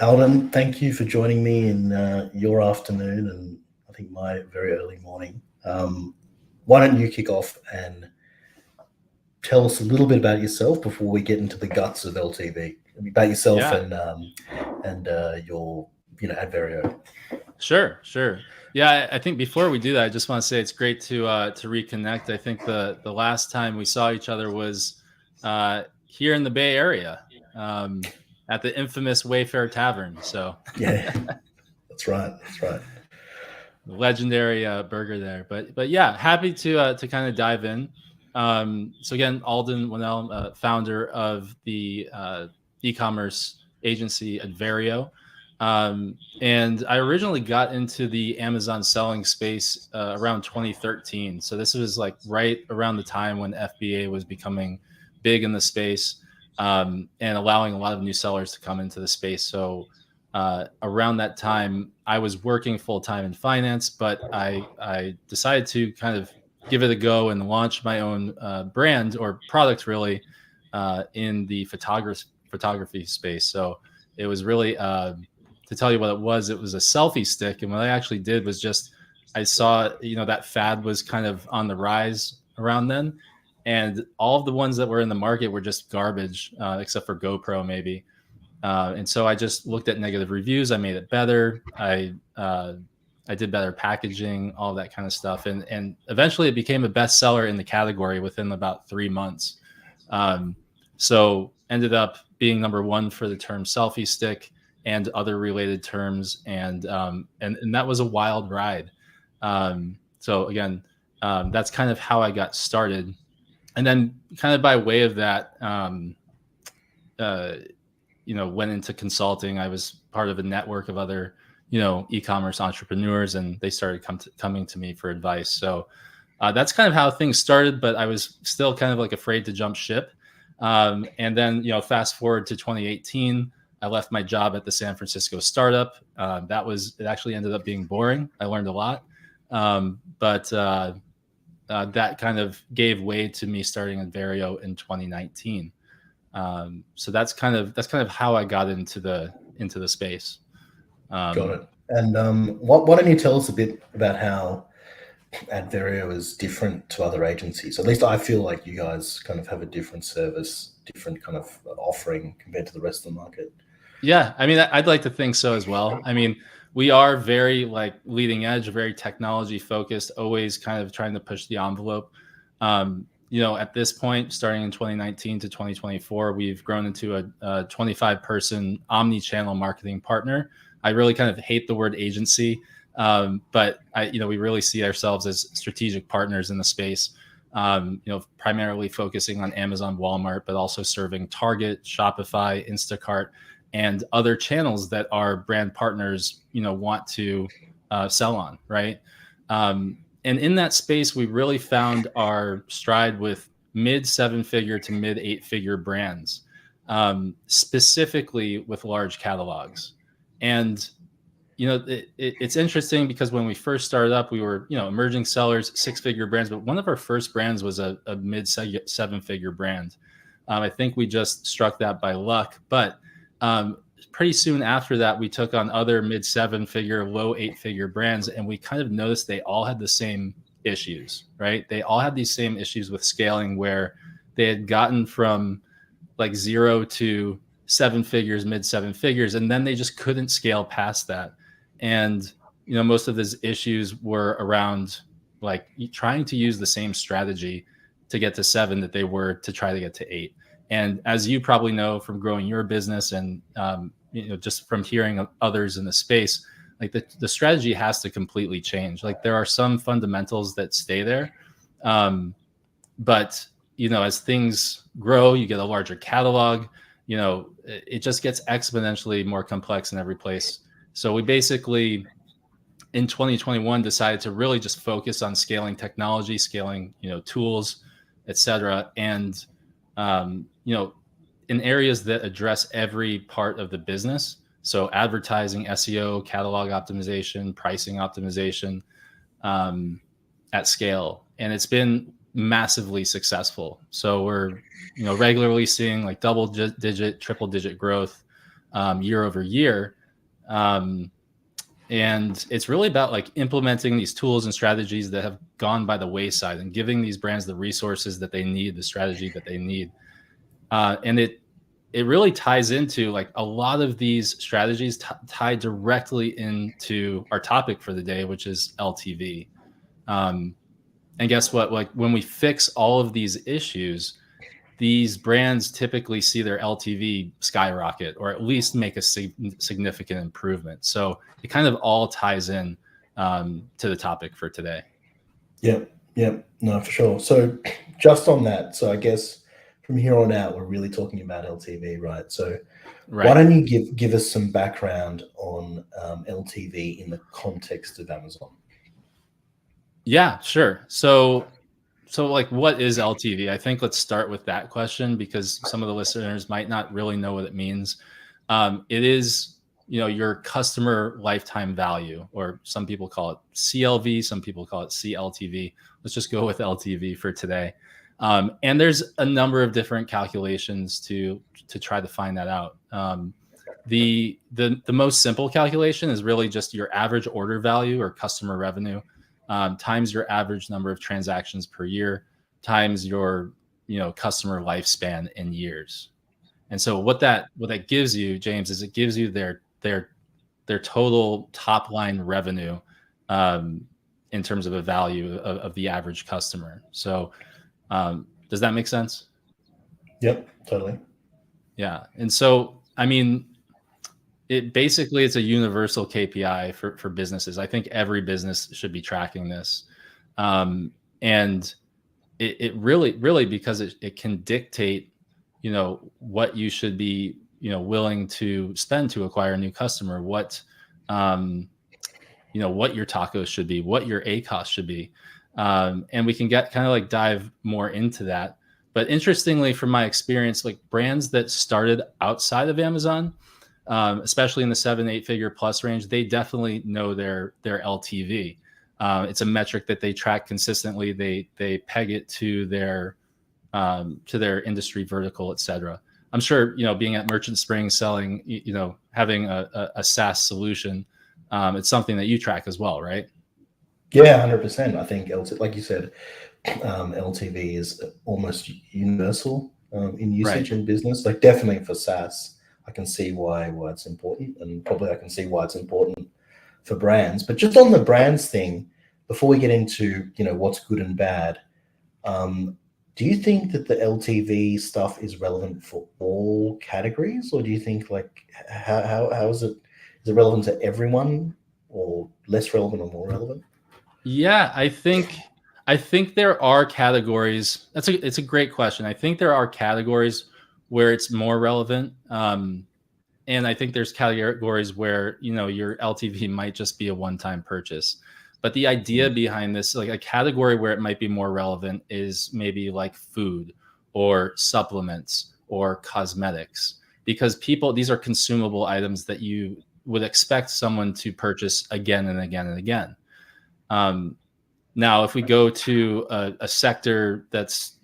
Alden, thank you for joining me in your afternoon and I think my very early morning. Why don't you kick off and tell us a little bit about yourself before we get into the guts of LTV, about yourself and your Adverio. Sure. Yeah, I think before we do that, I just want to say it's great to reconnect. I think the last time we saw each other was here in the Bay Area at the infamous Wayfair Tavern. So yeah, that's right. The legendary burger there. But yeah, happy to kind of dive in. So again, Alden Wonnell, founder of the e-commerce agency Adverio. And I originally got into the Amazon selling space around 2013. So this was like right around the time when FBA was becoming big in the space and allowing a lot of new sellers to come into the space. So around that time, I was working full-time in finance, but I decided to kind of give it a go and launch my own brand or product really in the photography space. So it was really to tell you what it was a selfie stick. And what I actually did was just, I saw, that fad was kind of on the rise around then. And all of the ones that were in the market were just garbage, except for GoPro maybe. And so I just looked at negative reviews. I made it better. I did better packaging, all that kind of stuff. And eventually it became a bestseller in the category within about 3 months. So ended up being number one for the term selfie stick and other related terms. And that was a wild ride. So again, that's kind of how I got started. And then kind of by way of that, went into consulting. I was part of a network of other, e-commerce entrepreneurs, and they started coming to me for advice. So that's kind of how things started, but I was still kind of like afraid to jump ship. And then, fast forward to 2018, I left my job at the San Francisco startup. It actually ended up being boring. I learned a lot. But that kind of gave way to me starting Averio in 2019. So that's kind of how I got into the space. Got it. And why don't you tell us a bit about how Adverio is different to other agencies? At least I feel like you guys kind of have a different service, different kind of offering compared to the rest of the market. Yeah, I mean, I'd like to think so as well. I mean, we are very like leading edge, very technology focused, always kind of trying to push the envelope. At this point, starting in 2019 to 2024, we've grown into a 25-person omni-channel marketing partner. I really kind of hate the word agency, but we really see ourselves as strategic partners in the space. Primarily focusing on Amazon, Walmart, but also serving Target, Shopify, Instacart, and other channels that our brand partners, want to sell on, right? And in that space, we really found our stride with mid 7-figure to mid 8-figure brands, specifically with large catalogs. And, it's interesting because when we first started up, we were, emerging sellers, 6-figure brands, but one of our first brands was a mid 7-figure brand. I think we just struck that by luck, but pretty soon after that, we took on other mid 7-figure, low 8-figure brands, and we kind of noticed they all had the same issues, right? They all had these same issues with scaling where they had gotten from like 0 to 7 figures, mid 7 figures, and then they just couldn't scale past that. And, most of those issues were around like trying to use the same strategy to get to 7 that they were to try to get to 8. And as you probably know from growing your business and, just from hearing others in the space, like the strategy has to completely change. Like there are some fundamentals that stay there. But, as things grow, you get a larger catalog, it just gets exponentially more complex in every place. So we basically, in 2021, decided to really just focus on scaling technology, scaling, tools, et cetera. And, in areas that address every part of the business. So advertising, SEO, catalog optimization, pricing optimization at scale. And it's been massively successful. So we're, regularly seeing like double-digit, triple-digit growth. year over year. And it's really about like implementing these tools and strategies that have gone by the wayside and giving these brands the resources that they need, the strategy that they need. And it really ties into like a lot of these strategies tie directly into our topic for the day, which is LTV. And guess what? Like when we fix all of these issues, these brands typically see their LTV skyrocket, or at least make a significant improvement. So it kind of all ties in to the topic for today. Yeah, no, for sure. So just on that, so I guess from here on out, we're really talking about LTV, right? So why don't you give us some background on LTV in the context of Amazon? Yeah, sure. So like, what is LTV? I think let's start with that question, because some of the listeners might not really know what it means. It is, your customer lifetime value, or some people call it CLV, some people call it CLTV. Let's just go with LTV for today. And there's a number of different calculations to try to find that out. The most simple calculation is really just your average order value or customer revenue times your average number of transactions per year times your customer lifespan in years. And so what that gives you, James, is it gives you their total top line revenue in terms of a value of the average customer. So does that make sense? Yep, totally. Yeah. And so, I mean, it's a universal KPI for businesses. I think every business should be tracking this. And it really, because it can dictate, what you should be, willing to spend to acquire a new customer, what your tacos should be, what your ACoS should be. And we can get kind of like dive more into that. But interestingly, from my experience, like brands that started outside of Amazon, especially in the 7-8 figure plus range, they definitely know their LTV. It's a metric that they track consistently. They peg it to their industry vertical, et cetera. I'm sure, being at Merchant Spring, selling, having a SaaS solution, it's something that you track as well, right? Yeah, 100%. I think like you said, LTV is almost universal in usage in business. Like definitely for SaaS, I can see why it's important, and probably I can see why it's important for brands. But just on the brands thing, before we get into what's good and bad, do you think that the LTV stuff is relevant for all categories, or do you think like how is it relevant to everyone, or less relevant or more relevant? Yeah, I think there are categories. It's a great question. I think there are categories where it's more relevant. And I think there's categories where, your LTV might just be a one-time purchase. But the idea behind this, like a category where it might be more relevant, is maybe like food or supplements or cosmetics, because these are consumable items that you would expect someone to purchase again and again and again. Now, if we go to a sector that's,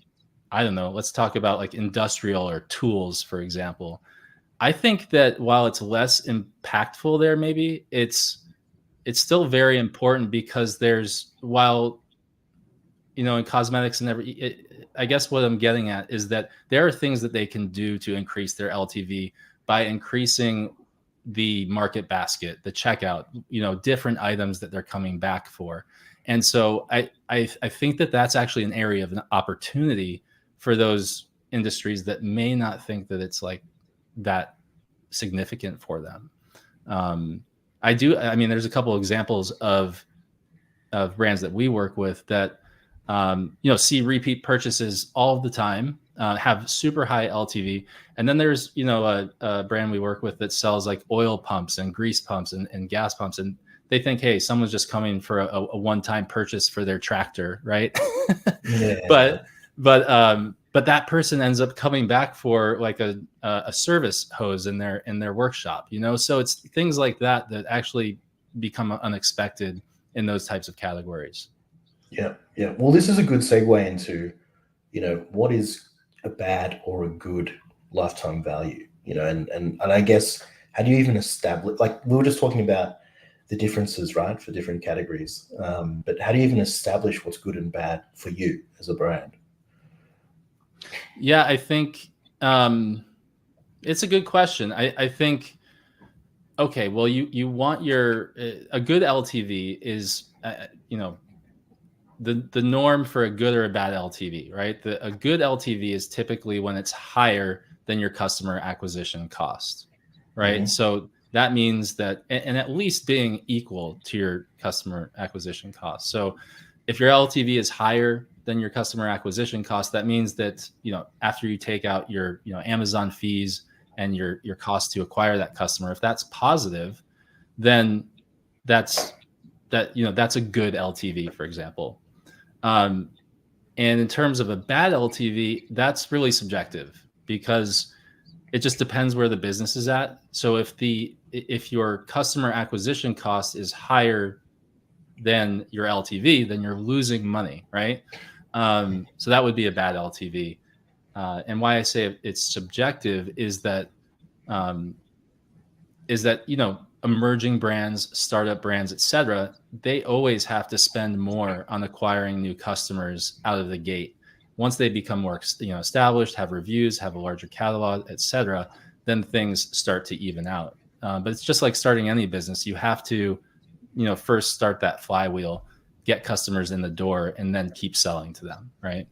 I don't know, let's talk about like industrial or tools, for example. I think that while it's less impactful there, maybe it's still very important, because while, in cosmetics and I guess what I'm getting at is that there are things that they can do to increase their LTV by increasing the market basket, the checkout, different items that they're coming back for. And so I think that that's actually an area of an opportunity for those industries that may not think that it's like that significant for them. There's a couple of examples of brands that we work with that, see repeat purchases all the time, have super high LTV. And then there's, a brand we work with that sells like oil pumps and grease pumps and gas pumps. And they think, hey, someone's just coming for a one-time purchase for their tractor, right? Yeah. But that person ends up coming back for like a service hose in their workshop, So it's things like that actually become unexpected in those types of categories. Yeah. Well, this is a good segue into, what is a bad or a good lifetime value, and I guess how do you even establish, like we were just talking about the differences, right, for different categories. But how do you even establish what's good and bad for you as a brand? Yeah, I think it's a good question. I think, okay, well, you want your a good LTV is the norm for a good or a bad LTV, right? A good LTV is typically when it's higher than your customer acquisition cost, right? Mm-hmm. So that means that, and at least being equal to your customer acquisition cost. So if your LTV is higher than your customer acquisition cost, that means that, after you take out your, Amazon fees and your cost to acquire that customer, if that's positive, then that's that's a good LTV, for example. Um, and in terms of a bad LTV, that's really subjective because it just depends where the business is at. So if your customer acquisition cost is higher than your LTV, then you're losing money, right? So that would be a bad LTV. And why I say it's subjective um, is that emerging brands, startup brands, etc., they always have to spend more on acquiring new customers out of the gate. Once they become more established, have reviews, have a larger catalog, etc., then things start to even out. But it's just like starting any business. You have to first start that flywheel, get customers in the door, and then keep selling to them, right?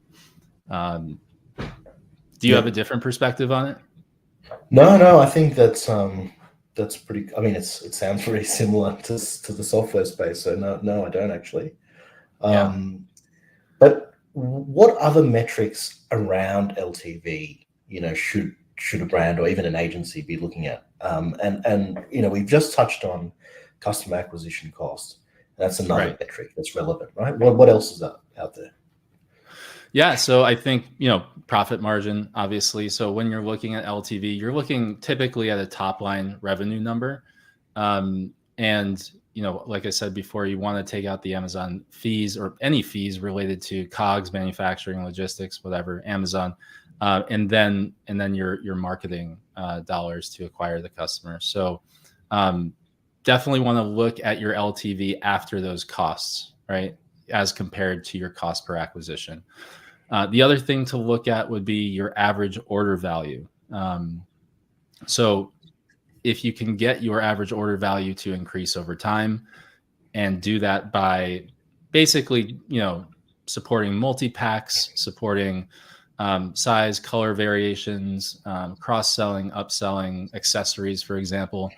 Do you have Yeah. a different perspective on it? No, I think that's pretty. I mean, it sounds very similar to the software space. So no, I don't actually. Yeah. But what other metrics around LTV, should a brand or even an agency be looking at? And we've just touched on customer acquisition cost. That's another Right. metric that's relevant, right? What else is out there? Yeah, so I think, profit margin, obviously. So when you're looking at LTV, you're looking typically at a top line revenue number. And, like I said before, you want to take out the Amazon fees or any fees related to COGS, manufacturing, logistics, whatever, Amazon, and then your marketing dollars to acquire the customer. So definitely want to look at your LTV after those costs, right? As compared to your cost per acquisition. The other thing to look at would be your average order value. So if you can get your average order value to increase over time and do that by basically, supporting multi-packs, supporting size, color variations, cross-selling, upselling, accessories, for example,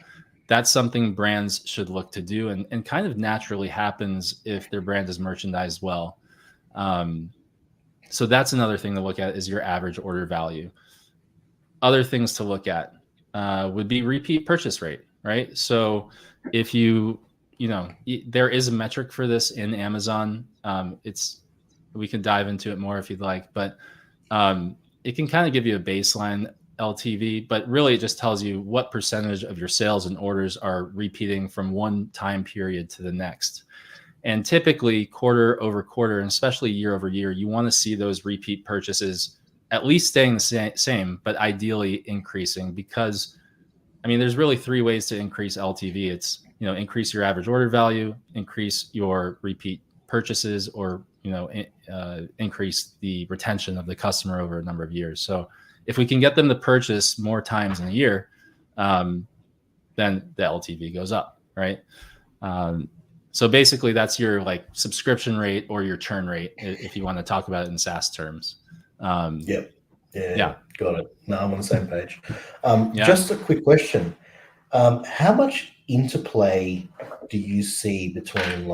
that's something brands should look to do and kind of naturally happens if their brand is merchandised well. So that's another thing to look at is your average order value. Other things to look at would be repeat purchase rate, right? So if there is a metric for this in Amazon. We can dive into it more if you'd like, but it can kind of give you a baseline LTV, but really it just tells you what percentage of your sales and orders are repeating from one time period to the next. And typically quarter over quarter, and especially year over year, you want to see those repeat purchases at least staying the same, but ideally increasing because, there's really three ways to increase LTV. It's, increase your average order value, increase your repeat purchases, or, increase the retention of the customer over a number of years. So if we can get them to purchase more times in a year, then the LTV goes up, right? So basically that's your subscription rate or your churn rate, if you want to talk about it in SaaS terms. Yep. Yeah. Got it. No, I'm on the same page. Yeah. Just a quick question. How much interplay do you see between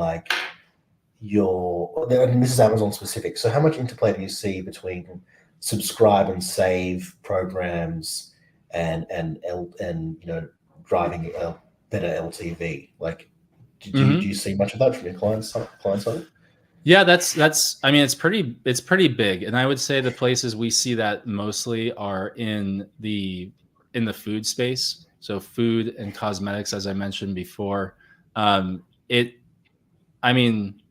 and this is Amazon specific. So how much interplay do you see between subscribe and save programs and driving a better LTV? Do you see much of that from your client side? Yeah, that's it's pretty big. And I would say the places we see that mostly are in the food space. So food and cosmetics, as I mentioned before. It I mean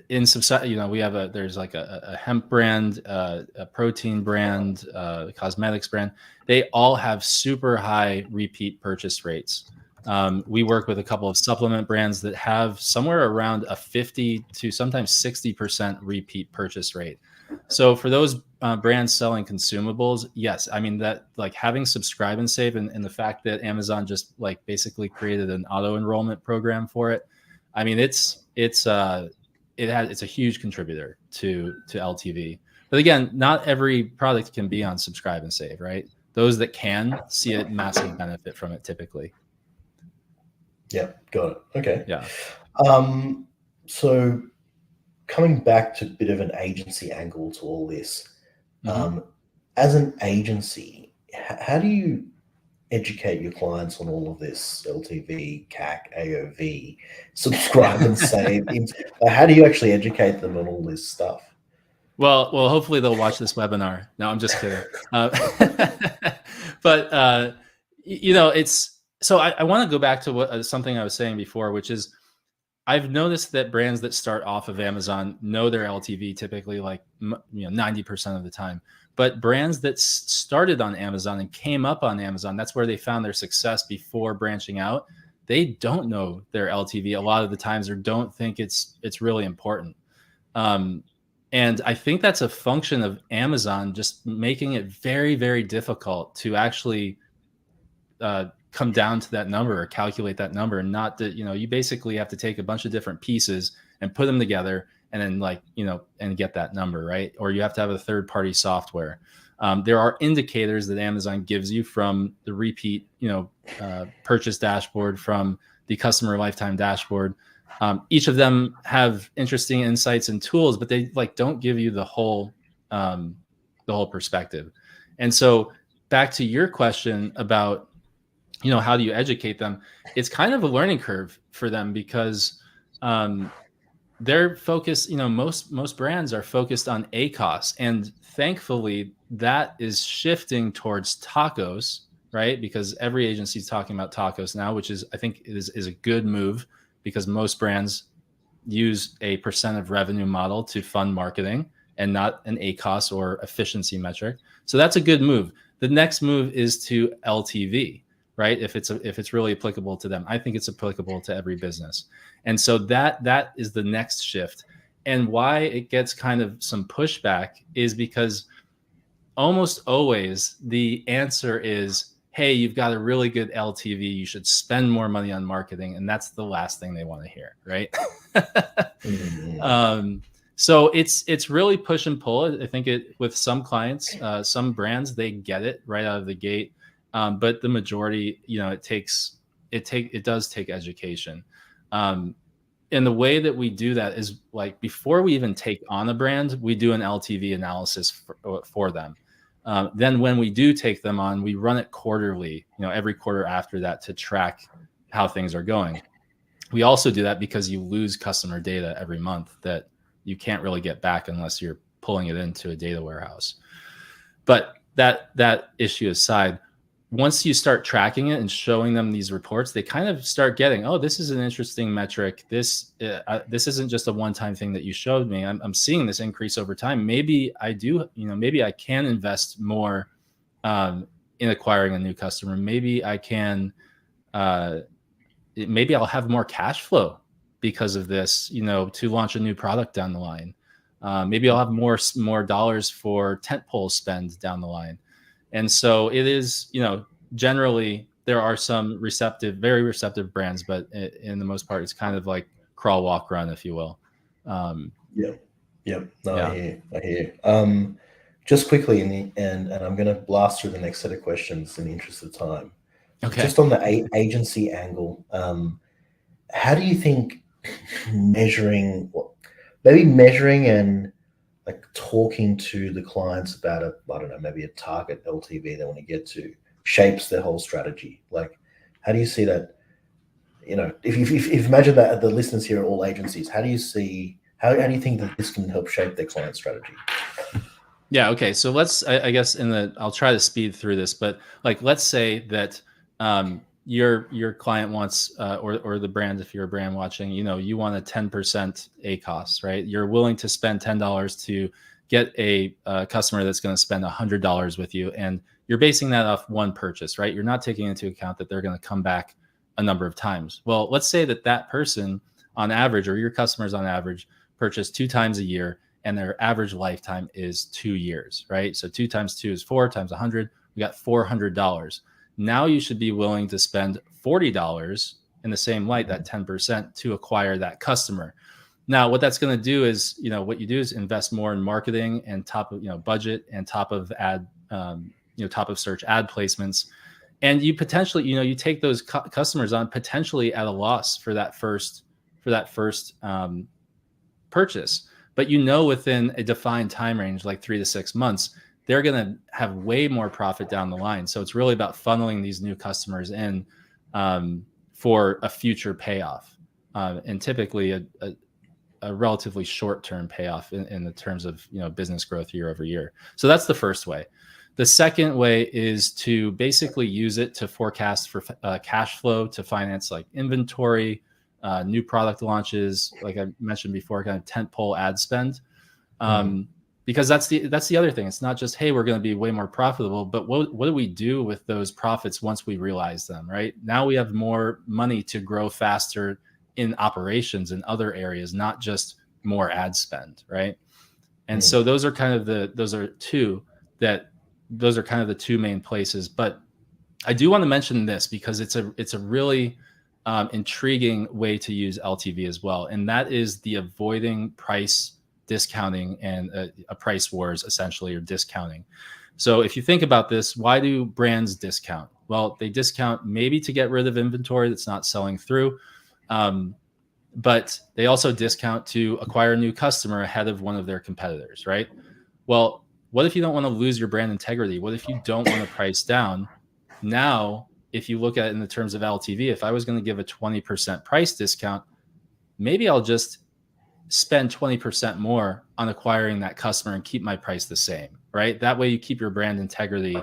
in some, we have there's like a hemp brand, a protein brand, a cosmetics brand. They all have super high repeat purchase rates. We work with a couple of supplement brands that have somewhere around a 50 to sometimes 60% repeat purchase rate. So for those brands selling consumables, yes, I mean that like having subscribe and save and the fact that Amazon just like basically created an auto enrollment program for it. I mean, it's a huge contributor to LTV. But again, not every product can be on subscribe and save, right? Those that can see a massive benefit from it typically. Yeah, got it. Okay. Yeah. So coming back to a bit of an agency angle to all this, as an agency, how do you educate your clients on all of this LTV, CAC, AOV, subscribe and save? How do you actually educate them on all this stuff? Well, hopefully they'll watch this webinar. No, I'm just kidding. But it's so I want to go back to something I was saying before, which is I've noticed that brands that start off of Amazon know their LTV typically like 90% of the time. But brands that started on Amazon and came up on Amazon, that's where they found their success before branching out. They don't know their LTV a lot of the times, or don't think it's really important. And I think that's a function of Amazon just making it very, very difficult to actually come down to that number or calculate that number. And not that, you basically have to take a bunch of different pieces and put them together and then and get that number, right? Or you have to have a third-party software. There are indicators that Amazon gives you from the repeat, purchase dashboard, from the customer lifetime dashboard. Each of them have interesting insights and tools, but they don't give you the whole perspective. And so back to your question about, how do you educate them? It's kind of a learning curve for them because they're focused, most brands are focused on ACOS, and thankfully that is shifting towards tacos, right? Because every agency is talking about tacos now, which I think is a good move, because most brands use a percent of revenue model to fund marketing and not an ACOS or efficiency metric. So that's a good move. The next move is to LTV, right? If it's really applicable to them. I think it's applicable to every business. And so that is the next shift. And why it gets kind of some pushback is because almost always the answer is, hey, you've got a really good LTV, you should spend more money on marketing. And that's the last thing they want to hear, right? So it's really push and pull. I think with some clients, some brands, they get it right out of the gate. But the majority, it does take education. And the way that we do that is before we even take on a brand, we do an LTV analysis for them. Then when we do take them on, we run it quarterly, every quarter after that, to track how things are going. We also do that because you lose customer data every month that you can't really get back unless you're pulling it into a data warehouse. But that issue aside, once you start tracking it and showing them these reports, they kind of start getting, oh, this is an interesting metric. This isn't just a one-time thing that you showed me. I'm seeing this increase over time. Maybe I do, maybe I can invest more in acquiring a new customer. Maybe I can, maybe I'll have more cash flow because of this, to launch a new product down the line. Maybe I'll have more dollars for tentpole spend down the line. And so it is, generally there are some very receptive brands, but in the most part, it's kind of like crawl, walk, run, if you will. Yep. No, yeah. I hear. Just quickly, and I'm going to blast through the next set of questions in the interest of time. Okay. Just on the agency angle, how do you think measuring and talking to the clients about maybe a target LTV they want to get to shapes their whole strategy? How do you see that? If you imagine that the listeners here are all agencies, how do you think that this can help shape their client strategy? Yeah. Okay. So I guess I'll try to speed through this, but let's say that your client wants, or the brand, if you're a brand watching, you want a 10% ACoS, right? You're willing to spend $10 to get a customer that's going to spend $100 with you, and you're basing that off one purchase, right? You're not taking into account that they're going to come back a number of times. Well, let's say that person on average, or your customers on average, purchase 2 times a year, and their average lifetime is 2 years, right? So 2 times 2 is 4 times 100. We got $400. Now you should be willing to spend $40 in the same light, that 10%, to acquire that customer. Now, what that's going to do is, what you do is invest more in marketing and top of, budget, and top of top of search ad placements. And you potentially, you take those customers on potentially at a loss for that first purchase. But within a defined time range, like 3 to 6 months, they're going to have way more profit down the line. So it's really about funneling these new customers in for a future payoff, and typically a relatively short-term payoff in the terms of business growth year over year. So that's the first way. The second way is to basically use it to forecast for cash flow, to finance like inventory, new product launches, like I mentioned before, kind of tentpole ad spend. Because that's the other thing. It's not just, hey, we're going to be way more profitable, but what do we do with those profits once we realize them, right? Now we have more money to grow faster in operations in other areas, not just more ad spend, right? And so those are kind of the two main places. But I do want to mention this because it's a really intriguing way to use LTV as well, and that is the avoiding price discounting and a price wars, essentially, or discounting. So if you think about this, why do brands discount? Well, they discount maybe to get rid of inventory that's not selling through, but they also discount to acquire a new customer ahead of one of their competitors, right? Well, what if you don't want to lose your brand integrity? What if you don't want to price down? Now, if you look at it in the terms of LTV, if I was going to give a 20% price discount, maybe I'll just spend 20% more on acquiring that customer and keep my price the same, right? That way you keep your brand integrity,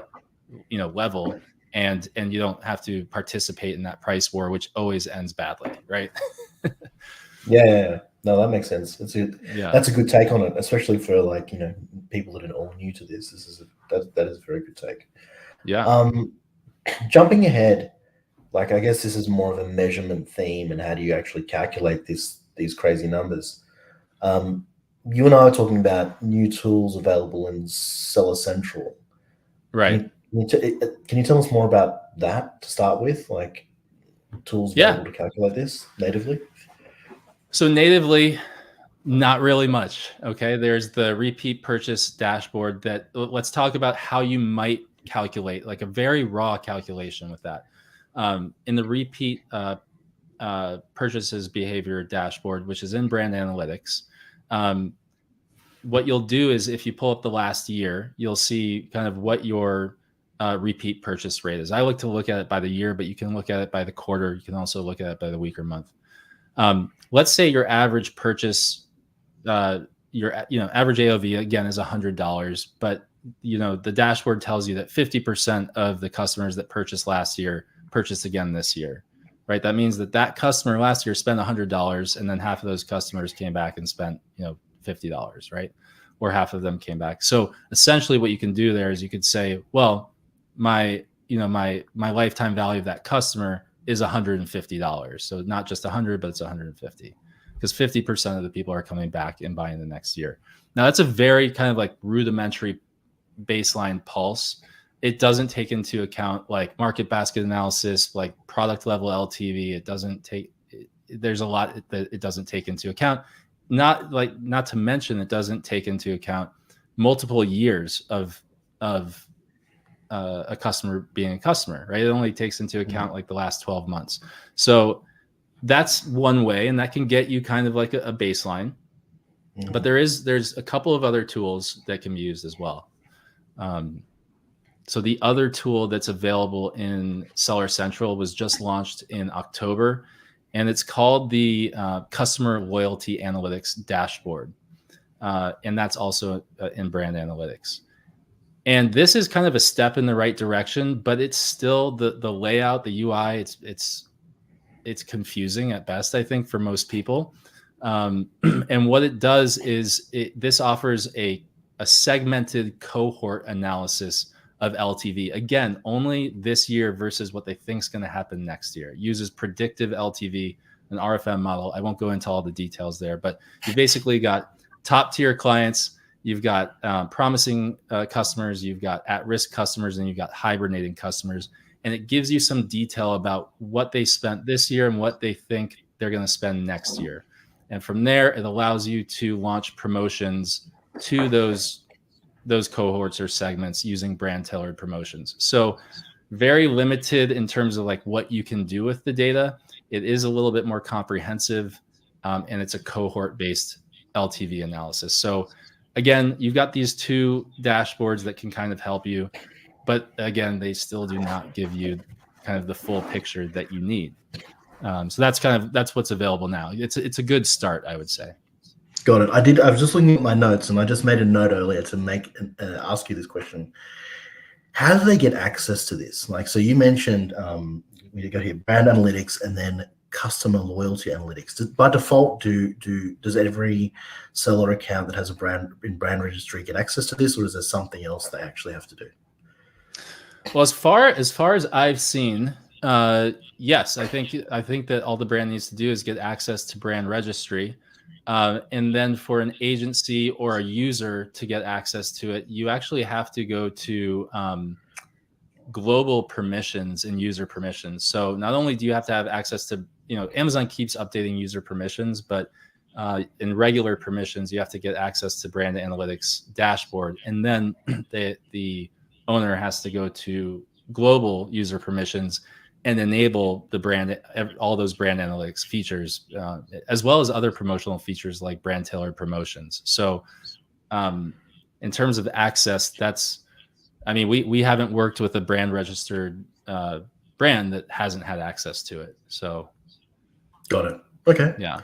level, and you don't have to participate in that price war, which always ends badly, right? Yeah. No, that makes sense. That's a good take on it, especially for people that are all new to this. That is a very good take. Yeah. Jumping ahead, I guess this is more of a measurement theme, and how do you actually calculate these crazy numbers? You and I are talking about new tools available in Seller Central. Right. Can you tell us more about that to start with? Like tools available to calculate this natively? So natively, not really much. Okay. There's the repeat purchase dashboard let's talk about how you might calculate, like a very raw calculation with that. In the repeat purchases behavior dashboard, which is in brand analytics, what you'll do is if you pull up the last year, you'll see kind of what your repeat purchase rate is. I like to look at it by the year, but you can look at it by the quarter. You can also look at it by the week or month. Let's say your average purchase, your average AOV again is $100, but the dashboard tells you that 50% of the customers that purchased last year purchased again this year, right? That means that customer last year spent $100, and then half of those customers came back and spent $50, right? Or half of them came back. So essentially, what you can do there is you could say, well, my lifetime value of that customer is $150. So not just 100, but it's 150, because 50% of the people are coming back and buying the next year. Now that's a very kind of like rudimentary baseline pulse. It doesn't take into account like market basket analysis, like product level LTV. There's a lot that it doesn't take into account. Not to mention, it doesn't take into account multiple years of a customer being a customer, right? It only takes into account like the last 12 months. So that's one way, and that can get you kind of like a baseline. But there's a couple of other tools that can be used as well. So the other tool that's available in Seller Central was just launched in October, and it's called the Customer Loyalty Analytics Dashboard. And that's also in brand analytics. And this is kind of a step in the right direction, but it's still the layout, the UI. It's confusing at best, I think, for most people. And what it does is this offers a segmented cohort analysis of LTV. Again, only this year versus what they think is going to happen next year. It uses predictive LTV, an RFM model. I won't go into all the details there, but you basically got top tier clients. You've got promising customers, you've got at-risk customers, and you've got hibernating customers. And it gives you some detail about what they spent this year and what they think they're going to spend next year. And from there, it allows you to launch promotions to those cohorts or segments using brand tailored promotions. So very limited in terms of like what you can do with the data. It is a little bit more comprehensive, and it's a cohort based LTV analysis. So again, you've got these two dashboards that can kind of help you, but again, they still do not give you kind of the full picture that you need. So that's what's available now. It's a good start, I would say. Got it. I was just looking at my notes, and I just made a note earlier to ask you this question. How do they get access to this? Like, so you mentioned you go here, brand analytics, and then customer loyalty analytics. By default, does every seller account that has a brand in brand registry get access to this, or is there something else they actually have to do? Well, as far as I've seen, yes, I think that all the brand needs to do is get access to brand registry. And then for an agency or a user to get access to it, you actually have to go to global permissions and user permissions. So not only do you have to have access to, Amazon keeps updating user permissions, but in regular permissions, you have to get access to brand analytics dashboard. And then the owner has to go to global user permissions and enable the brand, all those brand analytics features, as well as other promotional features like brand tailored promotions. So in terms of access, we haven't worked with a brand registered brand that hasn't had access to it. So. Got it. Okay. Yeah.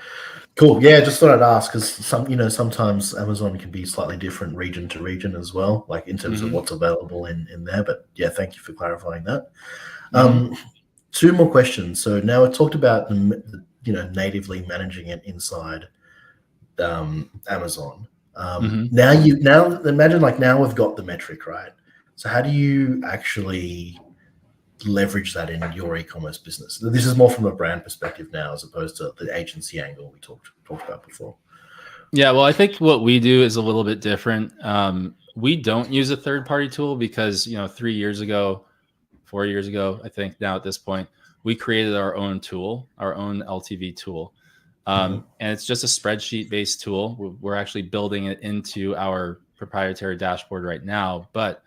Cool. Yeah, just thought I'd ask because sometimes Amazon can be slightly different region to region as well, like in terms of what's available in there. But yeah, thank you for clarifying that. Two more questions. So now we talked about natively managing it inside Amazon. Now imagine now we've got the metric, right? So how do you actually leverage that in your e-commerce business? This is more from a brand perspective now, as opposed to the agency angle we talked about before. Yeah, well, I think what we do is a little bit different. We don't use a third-party tool because 3 years ago, 4 years ago, I think now at this point, we created our own tool, our own LTV tool. And it's just a spreadsheet-based tool. We're actually building it into our proprietary dashboard right now. But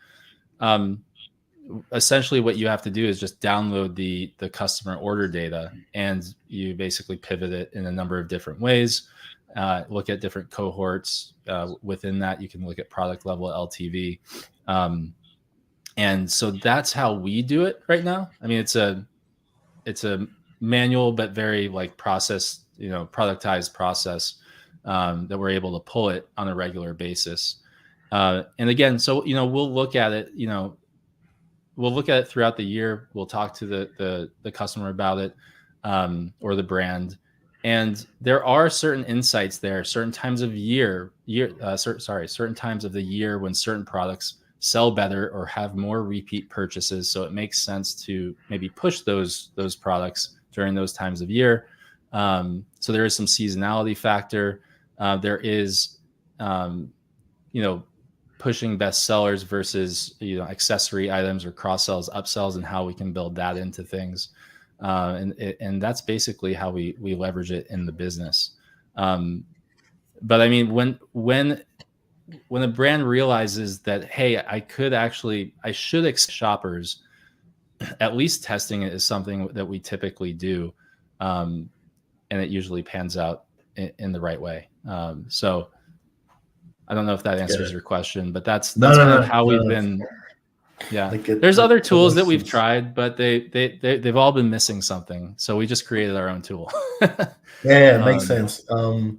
essentially what you have to do is just download the customer order data, and you basically pivot it in a number of different ways. Look at different cohorts. Within that, you can look at product level LTV. And so that's how we do it right now. I mean, it's a manual, but very process, productized process that we're able to pull it on a regular basis. And again, so, we'll look at it, we'll look at it throughout the year. We'll talk to the customer about it, or the brand. And there are certain insights there, certain times of certain times of the year when certain products sell better or have more repeat purchases. So it makes sense to maybe push those products during those times of year. So there is some seasonality factor. There is, pushing best sellers versus, accessory items or cross sells, upsells, and how we can build that into things. And that's basically how we leverage it in the business. But I mean, when a brand realizes that, hey, I should expect shoppers, at least testing it is something that we typically do. And it usually pans out in the right way. So I don't know if that answers your question, but that's kind of how we've been. Yeah. There's other tools that we've tried, but they've all been missing something. So we just created our own tool. Yeah, it makes sense.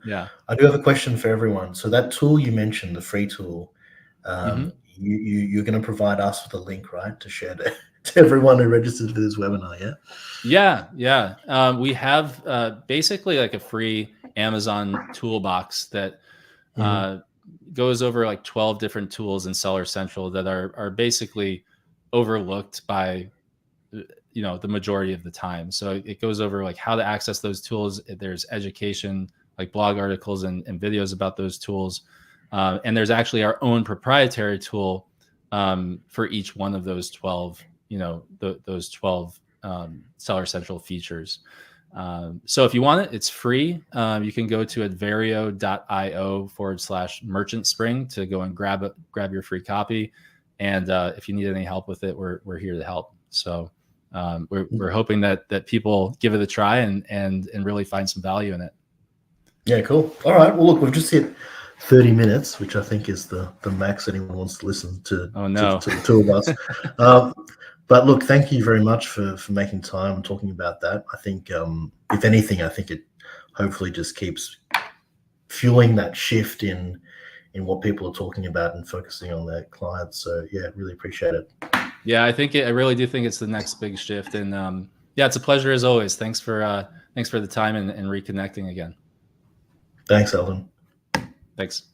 Yeah. I do have a question for everyone. So that tool you mentioned, the free tool, you're going to provide us with a link, right, to share to everyone who registered for this webinar. Yeah. We have basically like a free Amazon toolbox that goes over like 12 different tools in Seller Central that are basically overlooked by the majority of the time. So it goes over like how to access those tools. There's education, like blog articles and videos about those tools. And there's actually our own proprietary tool for each one of those 12, those 12 Seller Central features. So if you want it, it's free. You can go to adverio.io/merchant spring to go and grab your free copy. And if you need any help with it, we're here to help. So we're hoping that people give it a try and really find some value in it. Yeah, cool. All right. Well, look, we've just hit 30 minutes, which I think is the max anyone wants to listen to. Oh no, to the two of us. But look, thank you very much for making time and talking about that. I think, if anything, I think it hopefully just keeps fueling that shift in what people are talking about and focusing on their clients. So yeah, really appreciate it. Yeah, I really do think it's the next big shift. And yeah, it's a pleasure as always. Thanks for the time and reconnecting again. Thanks, Alden. Thanks.